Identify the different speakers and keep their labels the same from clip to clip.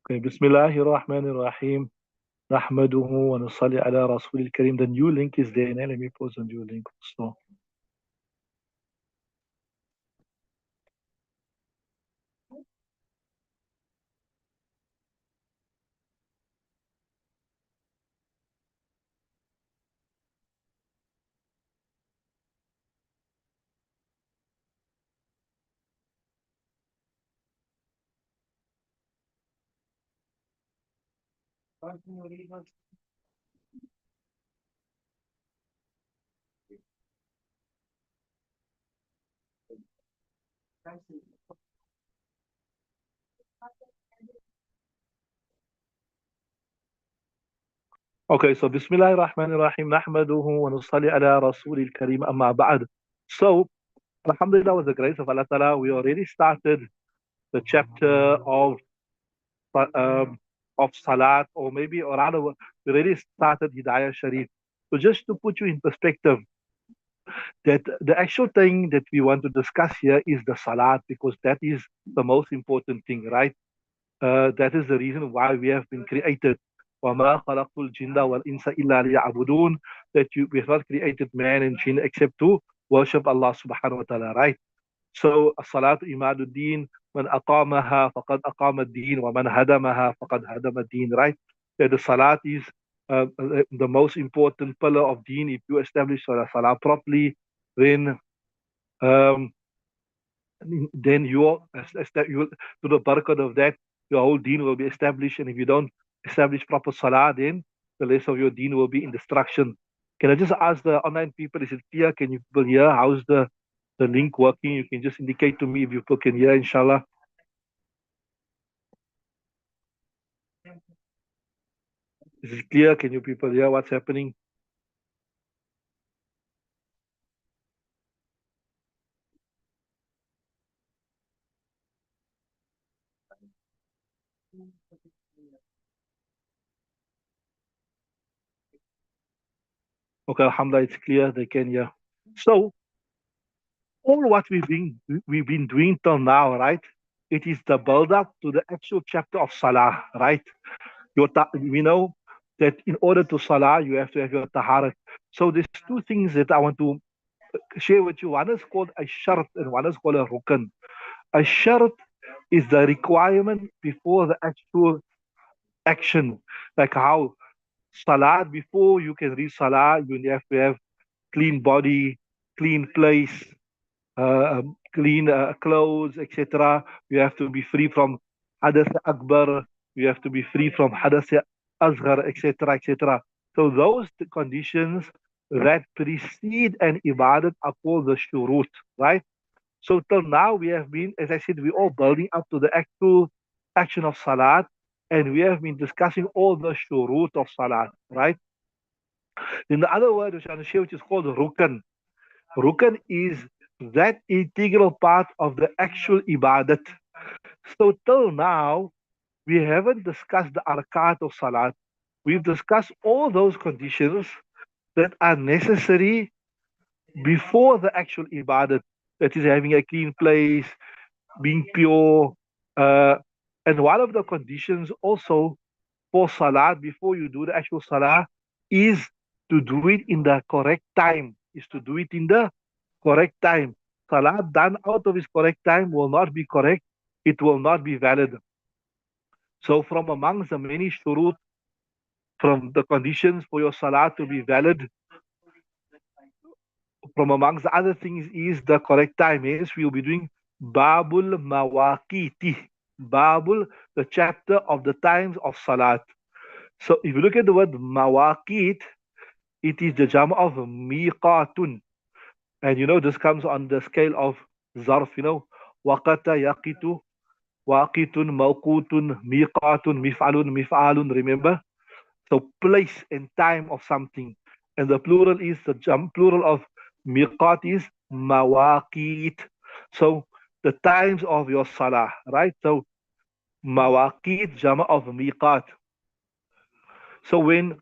Speaker 1: Okay, Bismillahirrahmanirrahim. Nahmaduhu wa nusalli ala Rasulil Kareem. The new link is there. Now let me post the new link also. Okay, so Bismillahirrahmanirrahim. Nahmaduhu wa nusalli ala Rasulil Kareem. Amma ba'd. So, Alhamdulillah, with the grace of Allah Ta'ala, we already started the chapter of Salat, or maybe, or rather, we already started Hidaayah Sharif. So, just to put you in perspective, that the actual thing that we want to discuss here is the Salat, because that is the most important thing, right? That is the reason why we have been created. وَمَا خَلَقْتُ الْجِنَّ وَالْإِنسَ إِلَّا لِيَعْبُدُونَ. That we have not created man and jinn except to worship Allah subhanahu wa ta'ala, right? So, الصلاة إماد الدين. من أقامها فقد أقام الدين ومن هدمها فقد هدم الدين, right? That the salat is the most important pillar of deen. If you establish salah properly, then um, then you to the barakah of that, your whole deen will be established. And if you don't establish proper salah, then the rest of your deen will be in destruction. Can I just ask the online people, is it clear? Can you people hear? How's the link working? You can just indicate to me if you people can hear, inshallah. Is it clear? Can you people hear what's happening? Okay, alhamdulillah, it's clear. They can hear. So all what we've been doing till now, right? It is the build up to the actual chapter of Salah, right? We know that in order to Salah, you have to have your taharat. So there's two things that I want to share with you. One is called a shart and one is called a rukn. A shart is the requirement before the actual action. Like how Salah, before you can read Salah, you have to have clean body, clean place, clean clothes, etc. You have to be free from hadath akbar. You have to be free from hadath asghar, etc., etc. So those conditions that precede an ibadat are called the shurut, right? So till now we have been, as I said, we all building up to the actual action of salat, and we have been discussing all the shurut of salat, right? In the other word, which I want to share, which is called rukn. Rukn is that integral part of the actual ibadat. So till now, we haven't discussed the arkat of salat. We've discussed all those conditions that are necessary before the actual ibadat. That is having a clean place, being pure. Uh, and one of the conditions also for salat, before you do the actual salah, is to do it in the correct time. Is to do it in the correct time. Salat done out of its correct time will not be correct. It will not be valid. So from amongst the many shurut, from the conditions for your salat to be valid, from amongst the other things is the correct time. Yes, we will be doing Babul Mawaqiti. Babul, the chapter of the times of salat. So if you look at the word Mawaqit, it is the jam of miqatun. And this comes on the scale of zarf, waqata yaqitu, waqitun, mawqutun, miqatun, mif'alun, mif'alun, remember? So place and time of something. And the plural is the plural of miqat is mawaqit. So the times of your salah, right? So mawaqit, jama of miqat. So when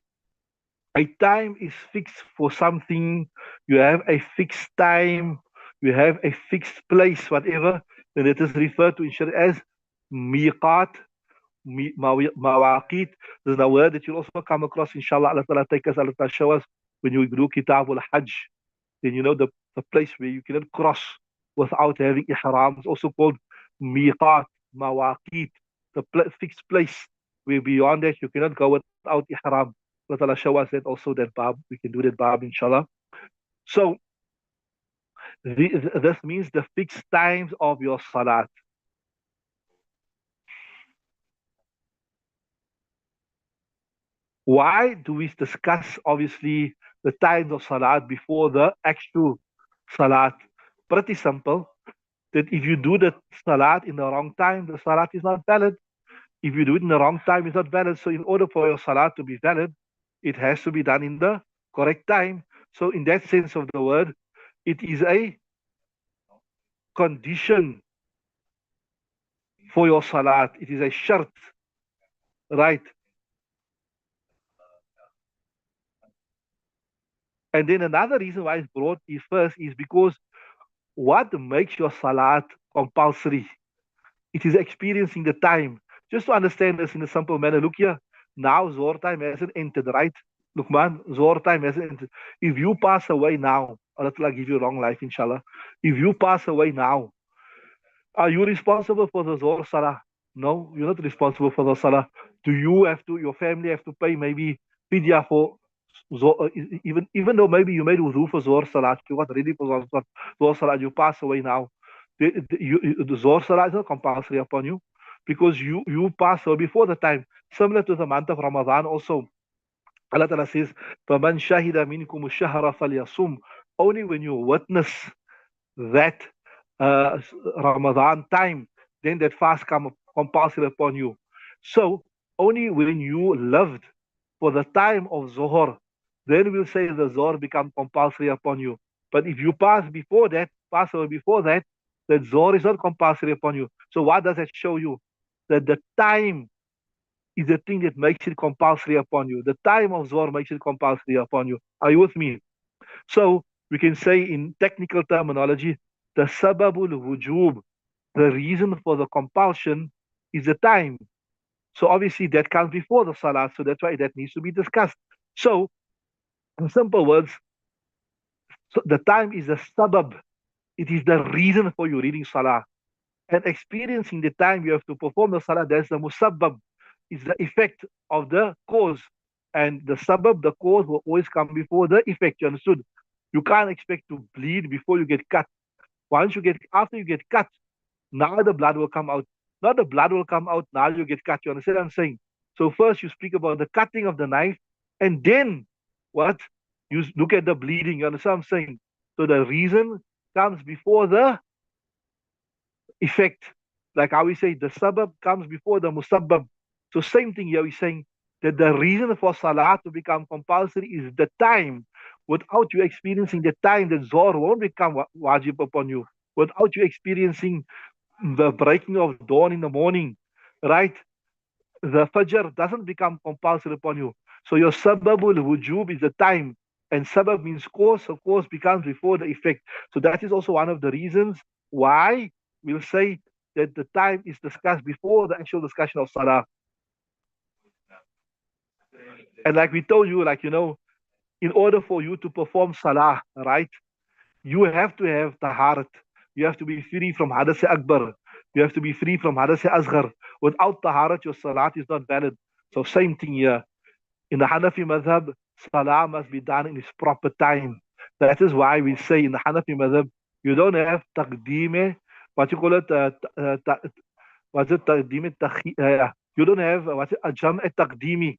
Speaker 1: a time is fixed for something, you have a fixed time, you have a fixed place, whatever, then it is referred to in Sharia as miqat Mawaqit. There's a word that you'll also come across, inshallah. Allah Ta'ala take us, Allah Ta'ala show us when you do Kitab al-Hajj. Then you know the place where you cannot cross without having ihram. It's also called miqat, mawaqit, the fixed place where beyond that you cannot go without ihram. Allah Ta'ala show us that also, that bab. We can do that bab, inshallah. So this means the fixed times of your salat. Why do we discuss, obviously, the times of salat before the actual salat? Pretty simple. That if you do the salat in the wrong time, the salat is not valid. If you do it in the wrong time, it's not valid. So in order for your salat to be valid, it has to be done in the correct time. So in that sense of the word, it is a condition for your salat. It is a shart, right? And then another reason why it's brought is first is because what makes your salat compulsory? It is experiencing the time. Just to understand this in a simple manner, look here. Now Zohar time hasn't entered, right? Look, man, Zohar time hasn't entered. If you pass away now, Allah Ta'ala give you long life, inshallah. If you pass away now, are you responsible for the Zohar Salah? No, you're not responsible for the Salah. Do you have to, your family have to pay maybe fidya for Zohar, even though maybe you made wudu for Zohar Salah, you got ready for Zohar Salah, you pass away now. The Zohar Salah is not compulsory upon you because you pass away before the time. Similar to the month of Ramadan also. Allah Ta'ala says, فَمَنْ شَهِدَ مِنْكُمُ الشَّهْرَ فَلْيَصُمْ. Only when you witness that Ramadan time, then that fast come compulsory upon you. So only when you lived for the time of Zohar, then we'll say the Zohar become compulsory upon you. But if you pass away before that, that Zohar is not compulsory upon you. So what does that show you? That the time is the thing that makes it compulsory upon you. The time of Zohar makes it compulsory upon you. Are you with me? So we can say in technical terminology, the sababul wujub, the reason for the compulsion, is the time. So obviously that comes before the salah, so that's why that needs to be discussed. So, in simple words, so the time is the sabab. It is the reason for you reading salah. And experiencing the time you have to perform the salah, that's the musabbab, is the effect of the cause. And the sabab, the cause, will always come before the effect. You understood? You can't expect to bleed before you get cut. After you get cut, now the blood will come out. Not the blood will come out, now you get cut. You understand what I'm saying? So first you speak about the cutting of the knife, and then what? You look at the bleeding. You understand what I'm saying? So the reason comes before the effect. Like how we say the sabab comes before the musabbab. So same thing here, we're saying that the reason for salah to become compulsory is the time. Without you experiencing the time, the Zohar won't become wajib upon you. Without you experiencing the breaking of dawn in the morning, right? The Fajr doesn't become compulsory upon you. So your sababul wujub is the time, and sabab means cause, so cause becomes before the effect. So that is also one of the reasons why we'll say that the time is discussed before the actual discussion of salah. And like we told you, like, in order for you to perform salah, right, you have to have taharat. You have to be free from hadath akbar. You have to be free from hadath asghar. Without taharat, your salat is not valid. So same thing here. In the Hanafi madhab, salah must be done in its proper time. That is why we say in the Hanafi madhab, you don't have taqdeem, what you call it, what's it, taqdeem, you don't have, what's it, a jam' taqdeemi.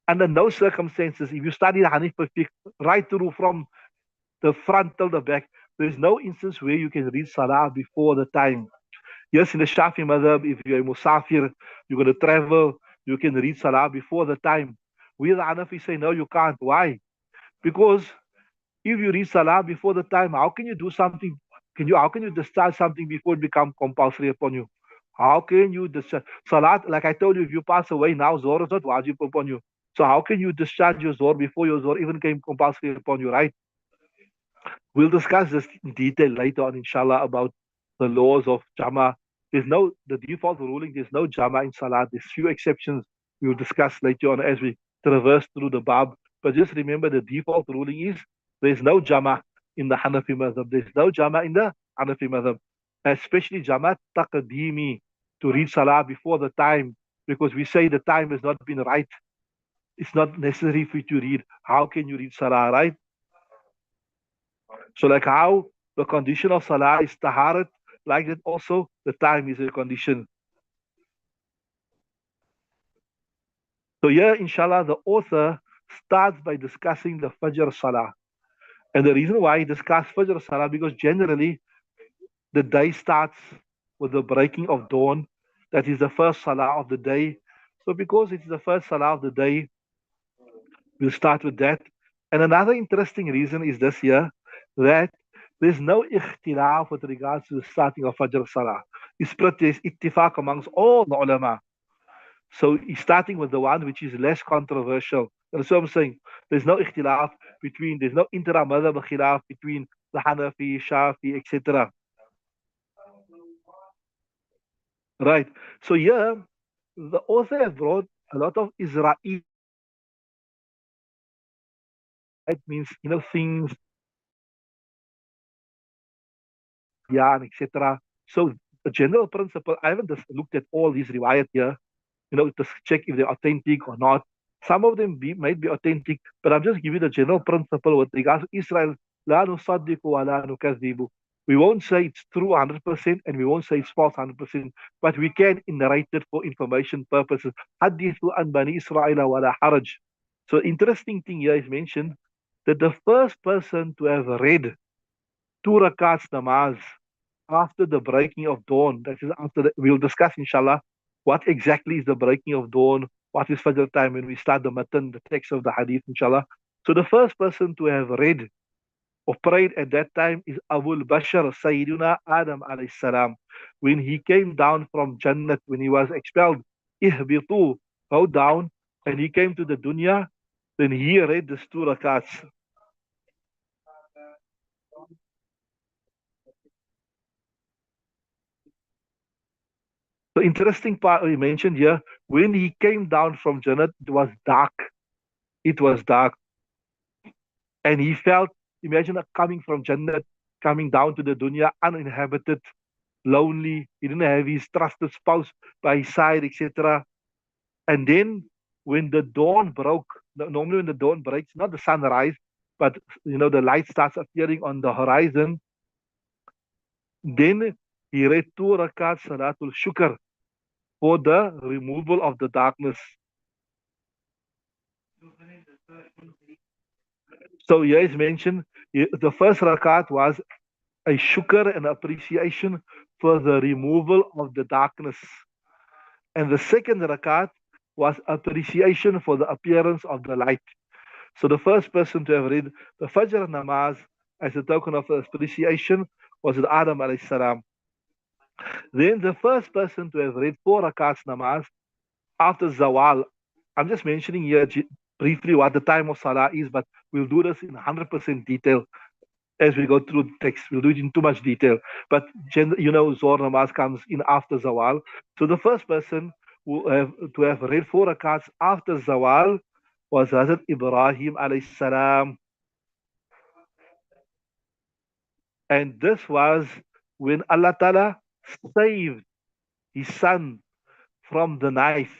Speaker 1: Under no circumstances, if you study the Hanafi fiqh right through from the front till the back, there is no instance where you can read salah before the time. Yes, in the Shafi madhab, if you're a musafir, you're going to travel, you can read salah before the time. We the Hanafi say, no, you can't. Why? Because if you read salah before the time, how can you do something? How can you discharge something before it becomes compulsory upon you? How can you discharge salat? Like I told you, if you pass away now, Zohar is not wajib upon you. So how can you discharge your Zohar before your Zohar even came compulsory upon you, right? We'll discuss this in detail later on, inshallah, about the laws of Jama. the default ruling, there's no Jama in Salah. There's few exceptions we will discuss later on as we traverse through the Bab. But just remember the default ruling is there's no Jama in the Hanafi Madhab. There's no Jama in the Hanafi Madhab. Especially Jama Taqdimi, to read Salah before the time, because we say the time has not been right. It's not necessary for you to read. How can you read Salah, right? So like how the condition of Salah is Taharat, like that also the time is a condition. So here, inshallah, the author starts by discussing the Fajr Salah. And the reason why he discusses Fajr Salah, because generally the day starts with the breaking of dawn. That is the first Salah of the day. So because it's the first Salah of the day, we'll start with that. And another interesting reason is this here, that there's no ikhtilaf with regards to the starting of Fajr Salah. It's ittifaq amongst all the ulama. So he's starting with the one which is less controversial. That's what I'm saying. There's no ikhtilaf there's no intra-madhab khilaf between the Hanafi, Shafi, etc. Right. So here, the author has brought a lot of Israel. That means, things, yeah, etc. So the general principle, I haven't just looked at all these riwayat here, to check if they're authentic or not. Some of them might be authentic, but I'm just giving the general principle with regards to Israel. لا نصدق ولا نكذب. We won't say it's true 100% and we won't say it's false 100%, but we can narrate it for information purposes. حدثوا عن بني إسرائيل ولا حرج. So interesting thing here is mentioned that the first person to have read 2 rakats namaz after the breaking of dawn, that is we'll discuss inshallah what exactly is the breaking of dawn, what is Fajr time when we start the matan, the text of the hadith, inshallah. So the first person to have read or prayed at that time is Abul Bashar Sayyiduna Adam alayhi salam. When he came down from Jannat, when he was expelled, ihbitu, go down, and he came to the dunya, then he read the 2 rakats. The interesting part we mentioned here, when he came down from Jannat, it was dark. It was dark. And he felt, imagine coming from Jannat, coming down to the dunya, uninhabited, lonely. He didn't have his trusted spouse by his side, etc. And then when the dawn broke, normally when the dawn breaks, not the sunrise, but the light starts appearing on the horizon, then he read 2 rakats Salatul Shukr for the removal of the darkness. So here is mentioned, the first rakat was a shukr and appreciation for the removal of the darkness. And the second rakat was appreciation for the appearance of the light. So the first person to have read the Fajr namaz as a token of appreciation was Adam alayhi salam. Then the first person to have read 4 rakats namaz after Zawal. I'm just mentioning here briefly what the time of Salah is, but we'll do this in 100% detail as we go through the text. We'll do it in too much detail. But, Zohar namaz comes in after Zawal. So the first person to have read 4 rakats after Zawal was Hazrat Ibrahim alayhi salam. And this was when Allah Ta'ala saved his son from the knife.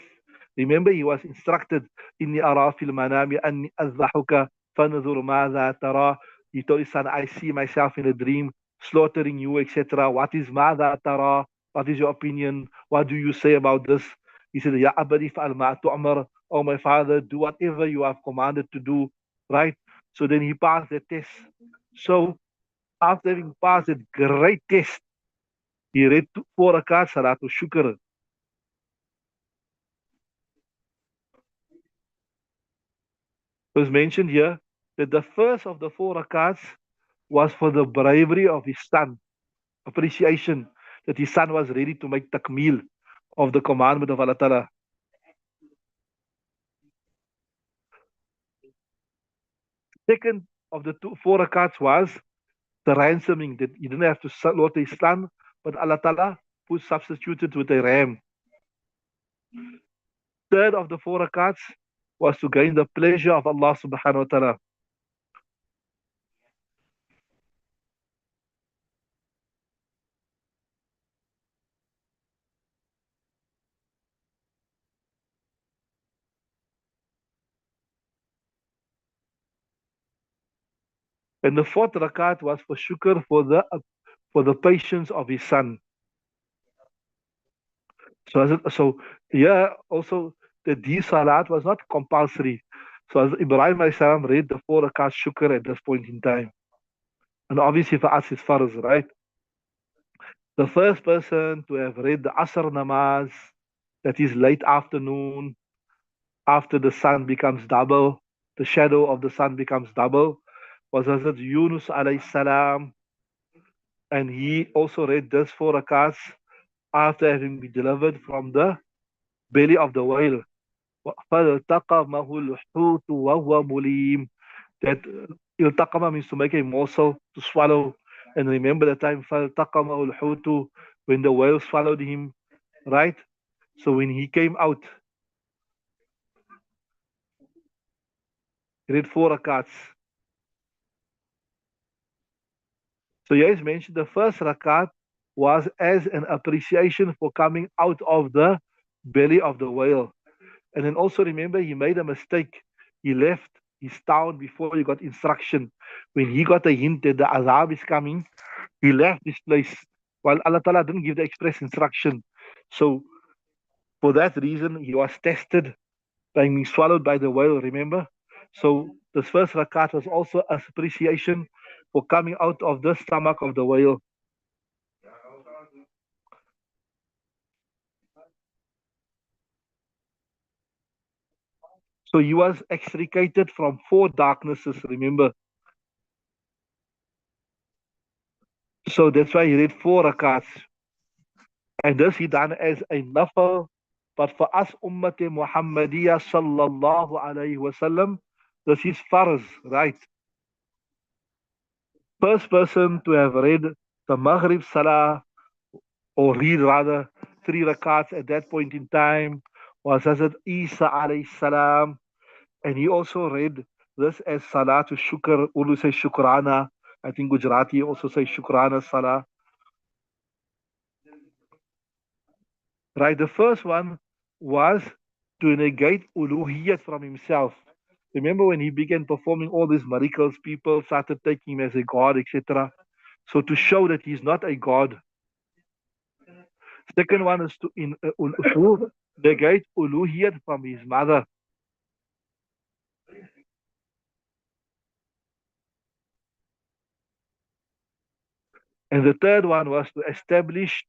Speaker 1: Remember, he was instructed, Inni ara fil manami anni azbahuka fanzur madha tara. He told his son, I see myself in a dream slaughtering you, etc. What is madha tara? What is your opinion? What do you say about this? He said, Ya abadi fa'al ma tu'mar. Oh, my father, do whatever you have commanded to do. Right? So then he passed the test. So after having passed that great test, he read 4 rakats Salatul Shukr. It was mentioned here that the first of the 4 rakats was for the bravery of his son, appreciation that his son was ready to make takmil of the commandment of Allah Ta'ala. Second of the 4 rakats was the ransoming, that he didn't have to slaughter his son, but Allah Ta'ala put substituted with a ram. Third of the 4 rakats was to gain the pleasure of Allah subhanahu wa ta'ala. And the fourth rakat was for shukr for the patience of his son. So here also the D salat was not compulsory. So as Ibrahim alayhi salam read the 4 rakat shukr at this point in time. And obviously for us it's farz, right? The first person to have read the Asr namaz, that is late afternoon, after the sun becomes double, the shadow of the sun becomes double, was Hazrat Yunus alayhi salam. And he also read this 4 rakats after having been delivered from the belly of the whale. فَالْتَقَمَهُ الْحُوتُ وَهُوَ مُلِيمٌ. That iltaqama means to make a morsel, to swallow. And remember the time فَالْتَقَمَهُ الْحُوتُ, when the whale swallowed him, right? So when he came out, he read 4 rakats. So here is mentioned the first rakat was as an appreciation for coming out of the belly of the whale. And then also remember, he made a mistake. He left his town before he got instruction. When he got a hint that the azab is coming, he left this place. While Allah Ta'ala didn't give the express instruction. So for that reason, he was tested by being swallowed by the whale, remember? So this first rakat was also an appreciation for coming out of the stomach of the whale. So he was extricated from 4 darknesses, remember? So that's why he read 4 rakats. And this he done as a nafal. But for us, Ummati Muhammadiyah sallallahu alayhi wasallam, this is farz, right? First person to have read the Maghrib Salah, or read rather 3 rakats at that point in time, was Hazrat Isa alayhi salam. And he also read this as Salatu Shukr, Urdu say Shukrana. I think Gujarati also say Shukrana Salah. Right, the first one was to negate uluhiyat from himself. Remember when he began performing all these miracles, people started taking him as a god, etc. So to show that he's not a god. Second one is to negate uluhiyat from his mother. And the third one was to establish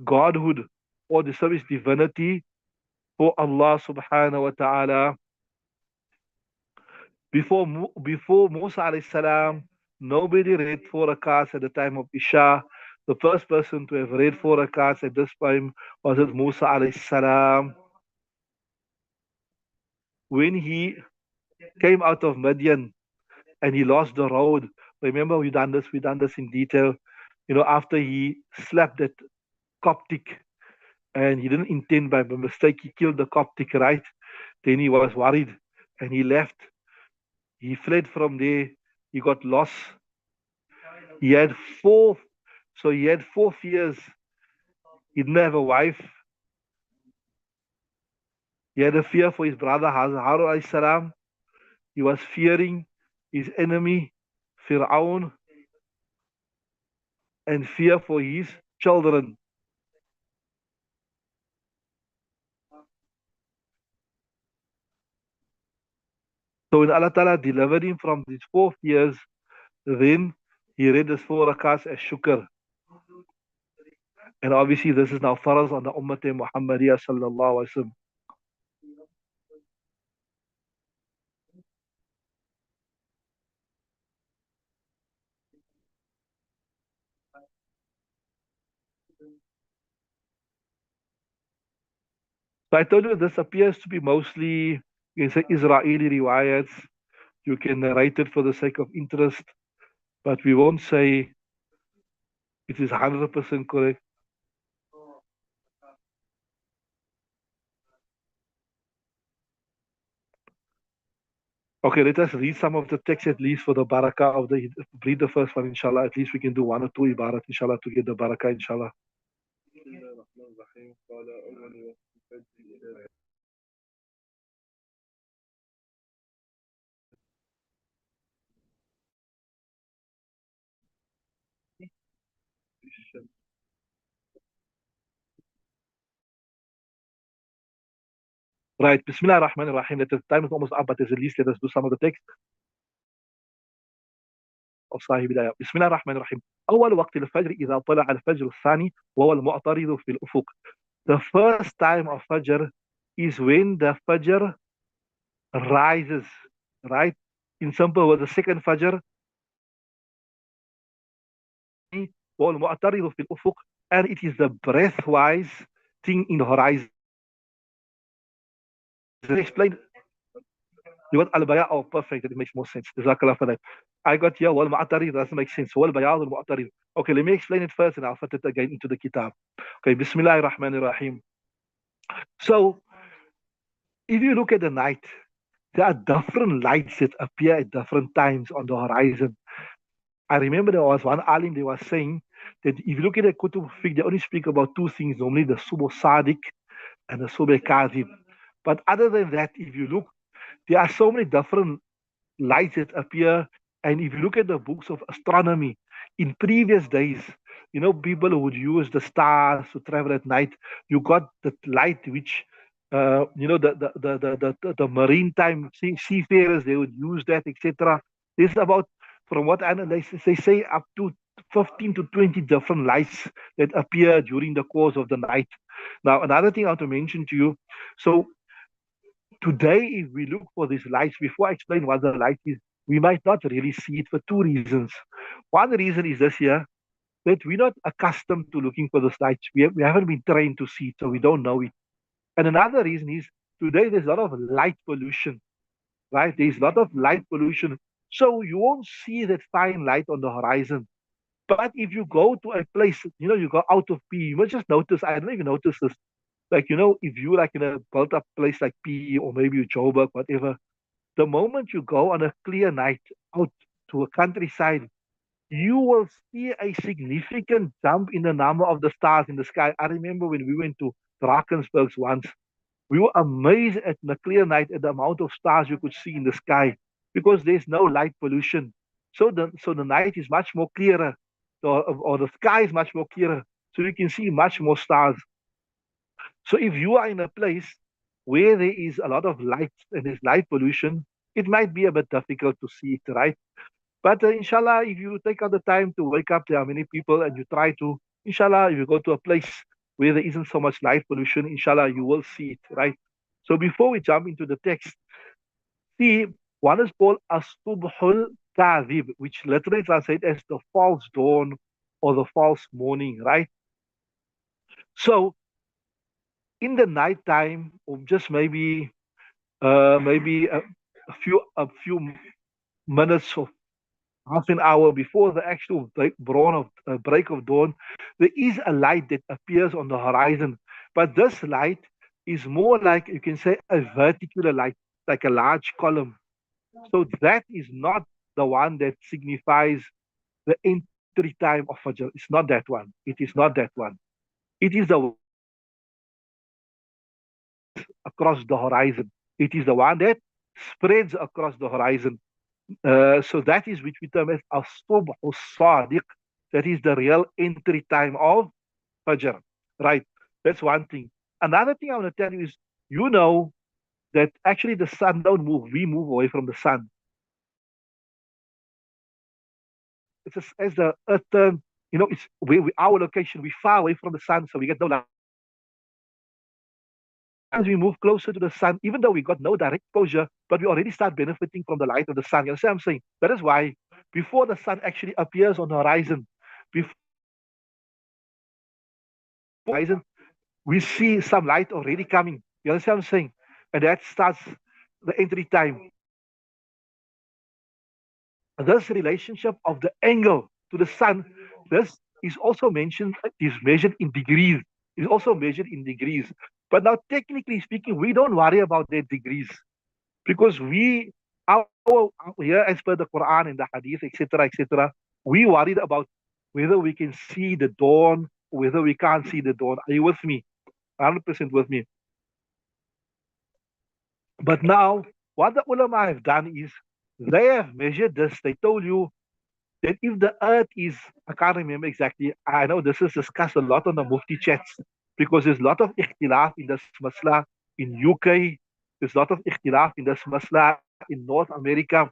Speaker 1: godhood or the service divinity for Allah subhanahu wa ta'ala. Before Musa alayhi salam, nobody read 4 rakats at the time of Isha. The first person to have read 4 rakats at this time was Musa alayhi salam. When he came out of Midian and he lost the road, remember we done this in detail. You know, after he slapped that Coptic and he didn't intend by mistake, he killed the Coptic, right? Then he was worried and he left. He fled from there. He got lost. He had four, so he had 4 fears. He didn't have a wife. He had a fear for his brother Harun alayhi salam. He was fearing his enemy, Fir'aun, and fear for his children. So when Allah Ta'ala delivered him from these 4 fears, then he read his 4 rakats as shukr. And obviously this is now faraz on the Ummah Muhammadiyah sallallahu alaihi wasallam. So I told you this appears to be mostly, you can say, Israeli riwayats. You can narrate it for the sake of interest, but we won't say it is 100% correct. Okay, let us read some of the text at least for the barakah of the read the first one, inshallah. At least we can do one or two ibarat, inshallah, to get the barakah, inshallah. Right. Bismillah ar-Rahman ar-Rahim. Let the time is almost up, but at least let us do some of the text of Sahih Hidaayah. Bismillah ar-Rahman ar-Rahim. أول وقت الفجر إذا طلع الفجر الثاني وهو المعترض في الأفق. The first time of Fajr is when the Fajr rises, right? In simple words, the second Fajr, وهو المعترض في الأفق, and it is the breathwise thing in the horizon. Explain. You got al-baya. Oh, perfect. It makes more sense. Jazakallah for that. I got here wal mu'tarid. Doesn't make sense. Wal bayad al mu'tarid. Okay, let me explain it first and I'll fit it again into the kitab. Okay, Bismillahir Rahmanir Rahim. So, if you look at the night, there are different lights that appear at different times on the horizon. I remember there was one alim, they was saying that if you look at the Kutub Fiqh, they only speak about two things, normally the Subh Sadiq and the Subh Kadhib. But other than that, if you look, there are so many different lights that appear. And if you look at the books of astronomy, in previous days, people who would use the stars to travel at night. You got the light which, the maritime seafarers, they would use that, etc. There's about, from what analysts, they say up to 15 to 20 different lights that appear during the course of the night. Now, another thing I want to mention to you. So today, if we look for these lights, before I explain what the light is, we might not really see it for two reasons. One reason is this here, that we're not accustomed to looking for those lights. We haven't been trained to see it, so we don't know it. And another reason is today there's a lot of light pollution, right? There's a lot of light pollution. So you won't see that fine light on the horizon. But if you go to a place, you go out of P, you must just notice, I don't even notice this. Like, if you like in a built up place like P or maybe Joburg, whatever, the moment you go on a clear night out to a countryside, you will see a significant jump in the number of the stars in the sky. I remember when we went to Drakensberg once, we were amazed at the clear night at the amount of stars you could see in the sky because there's no light pollution. So the night is much more clearer, or the sky is much more clearer, so you can see much more stars. So if you are in a place where there is a lot of light and there's light pollution, it might be a bit difficult to see it, right? But inshallah, if you take out the time to wake up, there are many people, and you try to, inshallah, if you go to a place where there isn't so much light pollution, inshallah, you will see it, right? So before we jump into the text, see, one is called as-subhul kadhib, which literally translates as the false dawn or the false morning, right? So in the night time, or just maybe a few minutes or half an hour before the actual break of dawn, there is a light that appears on the horizon. But this light is more like, you can say, a vertical light, like a large column. So that is not the one that signifies the entry time of Fajr. It's not that one. It is not that one. It is the across the horizon. It is the one that spreads across the horizon. So that is which we term as as-subh sadiq. That is the real entry time of Fajr. Right. That's one thing. Another thing I want to tell you is, that actually the sun don't move. We move away from the sun. It's as the earth turn, it's our location. We far away from the sun, so we get no light. As we move closer to the sun, even though we got no direct exposure, but we already start benefiting from the light of the sun. You understand what I'm saying? That is why before the sun actually appears on the horizon, before the horizon, we see some light already coming. You understand what I'm saying? And that starts the entry time. This relationship of the angle to the sun, this is also mentioned, is measured in degrees. Is also measured in degrees. But now, technically speaking, we don't worry about their degrees because we here, as per the Quran and the Hadith, etc., etc., we worried about whether we can see the dawn, whether we can't see the dawn. Are you with me? 100% with me. But now, what the ulama have done is they have measured this. They told you that if the earth is, I can't remember exactly, I know this is discussed a lot on the Mufti chats because there's a lot of ikhtilaf in this masla in UK, there's a lot of ikhtilaf in this masla in North America.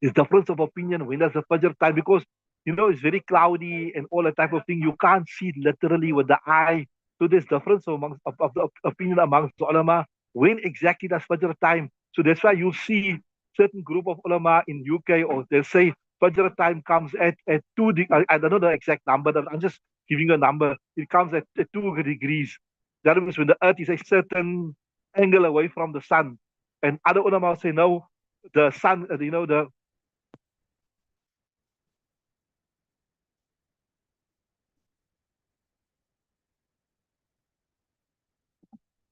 Speaker 1: There's difference of opinion when does the Fajr time because it's very cloudy and all that type of thing. You can't see it literally with the eye. So there's difference of the opinion amongst the ulama when exactly does Fajr time. So that's why you see certain group of ulama in UK or they say Fajr time comes at I don't know the exact number, I'm just giving a number. It comes at 2 degrees. That means when the earth is a certain angle away from the sun. And other ulama say no, the sun,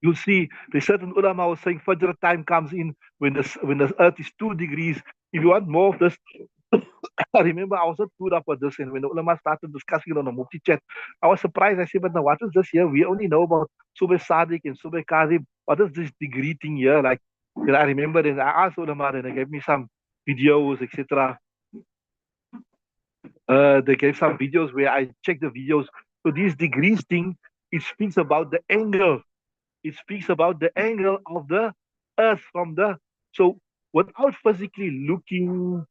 Speaker 1: you see the certain ulama was saying Fajr time comes in when the earth is 2 degrees. If you want more of this, I remember I was not put up with this, and when the ulama started discussing it on the Mufti chat, I was surprised. I said, but now what is this here? We only know about Subh Sadiq and Subh Kazim. What is this degree thing here? Like, I remember then I asked ulama and they gave me some videos, etc. They gave some videos where I checked the videos. So these degrees thing, it speaks about the angle. It speaks about the angle of the earth from the. So without physically looking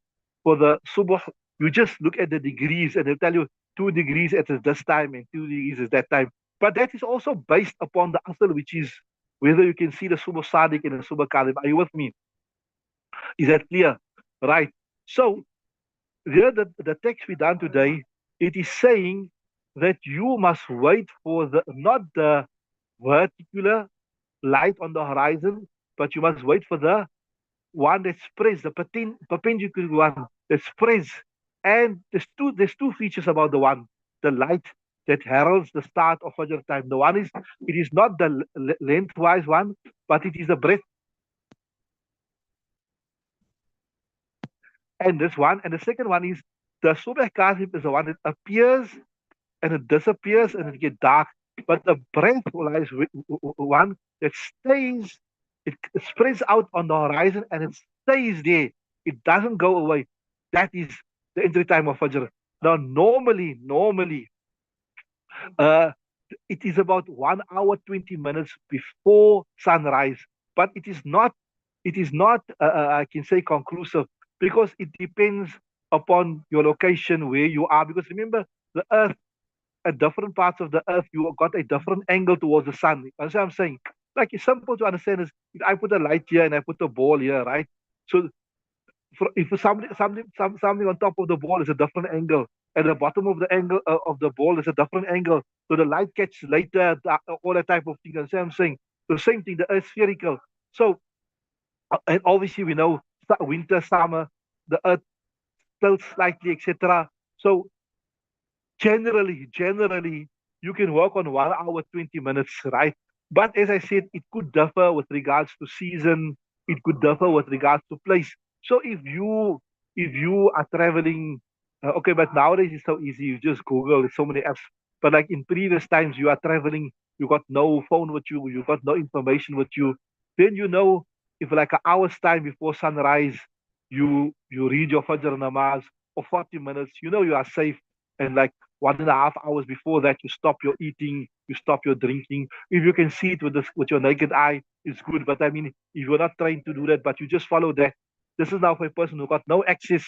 Speaker 1: for the subh, you just look at the degrees and they'll tell you 2 degrees at this time and 2 degrees at that time. But that is also based upon the asal, which is whether you can see the subh sadiq and the subh kadhib. Are you with me? Is that clear? Right. So here the text we done today, it is saying that you must wait for the not the vertical light on the horizon, but you must wait for the one that spreads, the perpendicular one that spreads. And there's two features about the one, the light that heralds the start of Fajr time. The one is it is not the lengthwise one, but it is the breadth. And this one, and the second one is the Subh Kazim is the one that appears and it disappears and it gets dark. But the breathwise one that stays, it spreads out on the horizon and it stays there. It doesn't go away. That is the entry time of Fajr. Now, normally, uh, it is about 1 hour 20 minutes before sunrise, but it is not I can say conclusive because it depends upon your location where you are. Because remember, the Earth at different parts of the earth, you got a different angle towards the sun. That's what I'm saying. Like it's simple to understand is if I put a light here and I put a ball here, right? So if something on top of the ball is a different angle, at the bottom of the angle of the ball is a different angle. So the light catches later, all that type of thing. That's what I'm saying. The same thing, the earth spherical. So and obviously we know winter, summer, the earth tilts slightly, etc. So generally, you can work on 1 hour 20 minutes, right? But as I said, it could differ with regards to season. It could differ with regards to place. So if you are traveling, okay, but nowadays it's so easy. You just Google. There's so many apps. But like in previous times, you are traveling. You got no phone with you. You got no information with you. Then if like an hour's time before sunrise, you read your Fajr namaz for 40 minutes. You are safe. And like 1.5 hours before that, you stop your eating, you stop your drinking. If you can see it with your naked eye, it's good. But I mean, if you're not trying to do that, but you just follow that, this is now for a person who got no access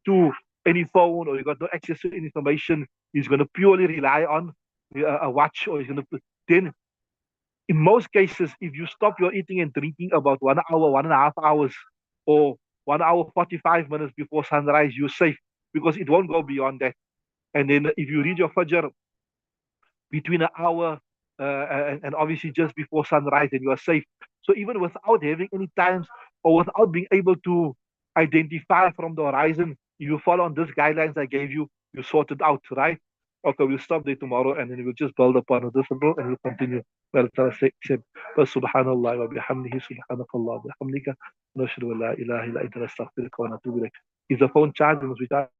Speaker 1: to any phone or you got no access to any information. He's going to purely rely on a watch, or he's going to then. In most cases, if you stop your eating and drinking about 1 hour, 1.5 hours, or 1 hour 45 minutes before sunrise, you're safe because it won't go beyond that. And then if you read your Fajr between an hour and obviously just before sunrise, then you are safe. So even without having any times or without being able to identify from the horizon, if you follow on these guidelines I gave you, you sort it out, right? Okay, we'll stop there tomorrow and then we'll just build upon this and we'll continue. Well, subhanallah wa bihamdihi, subhanakallah wa bihamdika. نشهد أن لا إله إلا أنت نستغفرك ونتوب إليك. Is the phone charged? Must be charged.